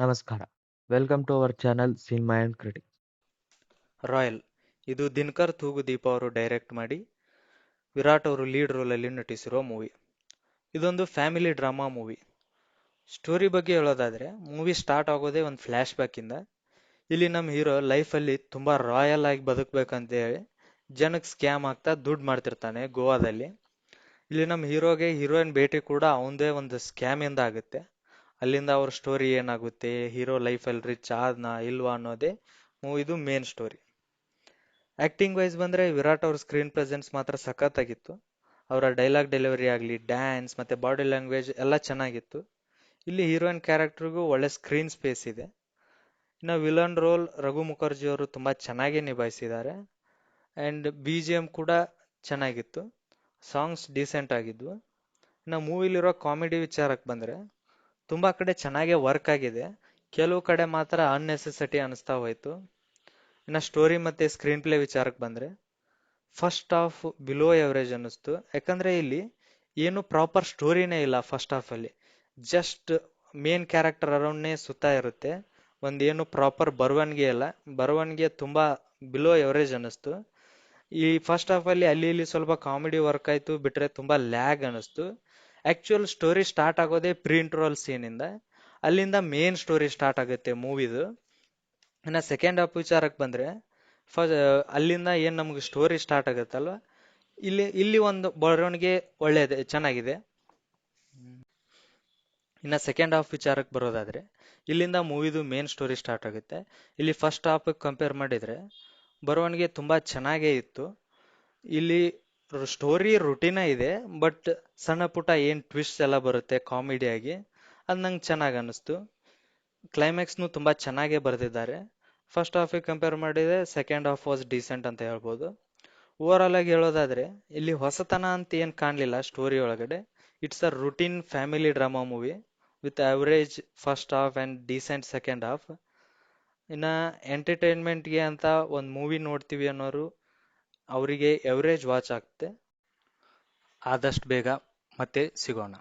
ನಮಸ್ಕಾರ. Welcome to our channel cinema and critic. Royal ಇದು ದಿನಕರ್ ತೂಗುದೀಪ ಅವರು ಡೈರೆಕ್ಟ್ ಮಾಡಿ ವಿರಾಟ್ ಅವರು ಲೀಡ್ ರೋಲಲ್ಲಿ ನಟಿಸಿರೋ ಮೂವಿ. ಇದೊಂದು ಫ್ಯಾಮಿಲಿ ಡ್ರಾಮಾ ಮೂವಿ. ಸ್ಟೋರಿ ಬಗ್ಗೆ ಹೇಳೋದಾದ್ರೆ ಮೂವಿ ಸ್ಟಾರ್ಟ್ ಆಗೋದೇ ಒಂದು ಫ್ಲ್ಯಾಶ್ ಬ್ಯಾಕಿಂದ. ಇಲ್ಲಿ ನಮ್ಮ ಹೀರೋ ಲೈಫಲ್ಲಿ ತುಂಬಾ ರಾಯಲ್ ಆಗಿ ಬದುಕಬೇಕಂತ ಹೇಳಿ ಜನಕ್ಕೆ ಸ್ಕ್ಯಾಮ್ ಆಗ್ತಾ ದುಡ್ಡು ಮಾಡ್ತಿರ್ತಾನೆ ಗೋವಾದಲ್ಲಿ. ಇಲ್ಲಿ ನಮ್ಮ ಹೀರೋಗೆ ಹೀರೋಯಿನ್ ಭೇಟಿ ಕೂಡ ಅವಂದೇ ಒಂದು ಸ್ಕ್ಯಾಮ್ ಇಂದ ಆಗುತ್ತೆ. ಅಲ್ಲಿಂದ ಅವ್ರ ಸ್ಟೋರಿ ಏನಾಗುತ್ತೆ, ಹೀರೋ ಲೈಫಲ್ಲಿ ರಿಚ್ ಆದ್ನಾ ಇಲ್ವಾ ಅನ್ನೋದೇ ಮೂವಿದು ಮೇನ್ ಸ್ಟೋರಿ. ಆಕ್ಟಿಂಗ್ ವೈಸ್ ಬಂದ್ರೆ ವಿರಾಟ್ ಅವ್ರ ಸ್ಕ್ರೀನ್ ಪ್ರೆಸೆನ್ಸ್ ಮಾತ್ರ ಸಖತ್ತಾಗಿತ್ತು. ಅವರ ಡೈಲಾಗ್ ಡೆಲಿವರಿ ಆಗಲಿ, ಡ್ಯಾನ್ಸ್ ಮತ್ತೆ ಬಾಡಿ ಲ್ಯಾಂಗ್ವೇಜ್ ಎಲ್ಲ ಚೆನ್ನಾಗಿತ್ತು. ಇಲ್ಲಿ ಹೀರೋಯಿನ್ ಕ್ಯಾರೆಕ್ಟರ್ಗೂ ಒಳ್ಳೆ ಸ್ಕ್ರೀನ್ ಸ್ಪೇಸ್ ಇದೆ. ಇನ್ನು ವಿಲನ್ ರೋಲ್ ರಘು ಮುಖರ್ಜಿ ಅವರು ತುಂಬಾ ಚೆನ್ನಾಗಿ ನಿಭಾಯಿಸಿದ್ದಾರೆ. ಅಂಡ್ BGM ಕೂಡ ಚೆನ್ನಾಗಿತ್ತು. ಸಾಂಗ್ಸ್ ಡೀಸೆಂಟ್ ಆಗಿದ್ವು. ಇನ್ನು ಮೂವಿಲಿರೋ ಕಾಮಿಡಿ ವಿಚಾರಕ್ಕೆ ಬಂದ್ರೆ ತುಂಬಾ ಕಡೆ ಚೆನ್ನಾಗೇ ವರ್ಕ್ ಆಗಿದೆ. ಕೆಲವು ಕಡೆ ಮಾತ್ರ ಅನ್ನೆಸೆಸಿಟಿ ಅನಿಸ್ತಾ ಹೋಯ್ತು. ಇನ್ನು ಸ್ಟೋರಿ ಮತ್ತೆ ಸ್ಕ್ರೀನ್ ಪ್ಲೇ ವಿಚಾರಕ್ಕೆ ಬಂದ್ರೆ ಫಸ್ಟ್ ಹಾಫ್ ಬಿಲೋ ಎವರೇಜ್ ಅನ್ನಿಸ್ತು. ಯಾಕಂದ್ರೆ ಇಲ್ಲಿ ಏನು ಪ್ರಾಪರ್ ಸ್ಟೋರಿನೇ ಇಲ್ಲ. ಫಸ್ಟ್ ಹಾಫ್ ಅಲ್ಲಿ ಜಸ್ಟ್ ಮೇನ್ ಕ್ಯಾರೆಕ್ಟರ್ ಅರೌಂಡ್ನೇ ಸುತ್ತಾ ಇರುತ್ತೆ. ಒಂದೇನು ಪ್ರಾಪರ್ ಬರವಣಿಗೆ ಇಲ್ಲ. ಬರವಣಿಗೆ ತುಂಬಾ ಬಿಲೋ ಎವರೇಜ್ ಅನ್ನಿಸ್ತು. ಈ ಫಸ್ಟ್ ಹಾಫ್ ಅಲ್ಲಿ ಅಲ್ಲಿ ಇಲ್ಲಿ ಸ್ವಲ್ಪ ಕಾಮಿಡಿ ವರ್ಕ್ ಆಯ್ತು, ಬಿಟ್ರೆ ತುಂಬಾ ಲ್ಯಾಗ್ ಅನಿಸ್ತು. ಆಕ್ಚುಯಲ್ ಸ್ಟೋರಿ ಸ್ಟಾರ್ಟ್ ಆಗೋದೇ ಪ್ರೀ ಇಂಟ್ರೋಲ್ ಸೀನ್ ಇಂದ. ಅಲ್ಲಿಂದ ಮೇನ್ ಸ್ಟೋರಿ ಸ್ಟಾರ್ಟ್ ಆಗುತ್ತೆ ಮೂವಿದು. ಇನ್ನ ಸೆಕೆಂಡ್ ಹಾಫ್ ವಿಚಾರಕ್ಕೆ ಬಂದ್ರೆ ಅಲ್ಲಿಂದ ಏನ್ ನಮ್ಗೆ ಸ್ಟೋರಿ ಸ್ಟಾರ್ಟ್ ಆಗುತ್ತಲ್ವಾ, ಇಲ್ಲಿ ಇಲ್ಲಿ ಒಂದು ಬರವಣಿಗೆ ಒಳ್ಳೇದೆ, ಚೆನ್ನಾಗಿದೆ. ಇನ್ನ ಸೆಕೆಂಡ್ ಹಾಫ್ ವಿಚಾರಕ್ಕೆ ಬರೋದಾದ್ರೆ ಇಲ್ಲಿಂದ ಮೂವಿದು ಮೇನ್ ಸ್ಟೋರಿ ಸ್ಟಾರ್ಟ್ ಆಗುತ್ತೆ. ಇಲ್ಲಿ ಫಸ್ಟ್ ಹಾಫ್ ಕಂಪೇರ್ ಮಾಡಿದ್ರೆ ಬರವಣಿಗೆ ತುಂಬಾ ಚೆನ್ನಾಗೇ ಇತ್ತು. ಇಲ್ಲಿ ಸ್ಟೋರಿ ರುಟೀನ ಇದೆ, ಬಟ್ ಸಣ್ಣ ಪುಟ್ಟ ಏನ್ ಟ್ವಿಸ್ಟ್ ಎಲ್ಲ ಬರುತ್ತೆ ಕಾಮಿಡಿಯಾಗಿ, ಅದ್ ನಂಗೆ ಚೆನ್ನಾಗಿ ಅನಿಸ್ತು. ಕ್ಲೈಮ್ಯಾಕ್ಸ್ನು ತುಂಬಾ ಚೆನ್ನಾಗೇ ಬರೆದಿದ್ದಾರೆ. ಫಸ್ಟ್ ಹಾಫಿಗೆ ಕಂಪೇರ್ ಮಾಡಿದ್ರೆ ಸೆಕೆಂಡ್ ಹಾಫ್ ವಾಸ್ ಡೀಸೆಂಟ್ ಅಂತ ಹೇಳ್ಬೋದು. ಓವರ್ ಆಲ್ ಆಗಿ ಹೇಳೋದಾದ್ರೆ ಇಲ್ಲಿ ಹೊಸತನ ಅಂತ ಏನ್ ಕಾಣ್ಲಿಲ್ಲ ಸ್ಟೋರಿ ಒಳಗಡೆ. It's a routine family drama movie with average first half and decent second half. ಇನ್ನ ಎಂಟರ್ಟೈನ್ಮೆಂಟ್ಗೆ ಅಂತ ಒಂದು ಮೂವಿ ನೋಡ್ತೀವಿ ಅನ್ನೋರು ಅವರಿಗೆ ಎವರೇಜ್ ವಾಚ್ ಆಗುತ್ತೆ. ಆದಷ್ಟು ಬೇಗ ಮತ್ತೆ ಸಿಗೋಣ.